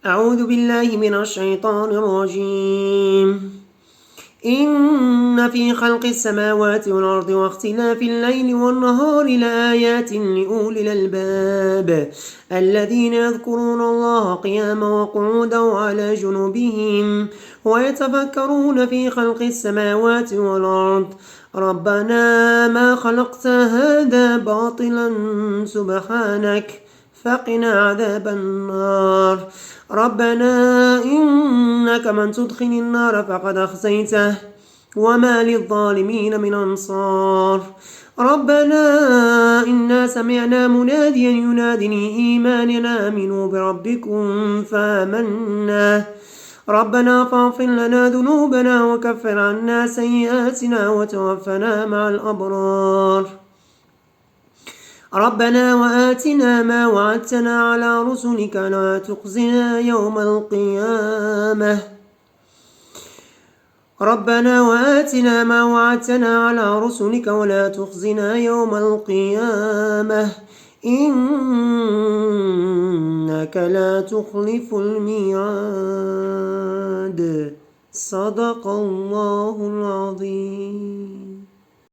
أعوذ بالله من الشيطان الرجيم. إن في خلق السماوات والأرض واختلاف الليل والنهار لآيات لأولي الألباب الذين يذكرون الله قياما وقعودا وعلى جنوبهم ويتفكرون في خلق السماوات والأرض ربنا ما خلقت هذا باطلا سبحانك فقنا عذاب النار. ربنا إنك من تدخل النار فقد أخزيته وما للظالمين من أنصار. ربنا إنا سمعنا مناديا ينادي للإيمان آمنوا بربكم فآمنا. ربنا فاغفر لنا ذنوبنا وكفر عنا سيئاتنا وتوفنا مع الأبرار. ربنا وآتنا ما وعدتنا على رسلك لا تخزنا يوم القيامة. ربنا وآتنا ما وعدتنا على رسلك ولا تخزنا يوم القيامة إنك لا تخلف الميعاد. صدق الله العظيم.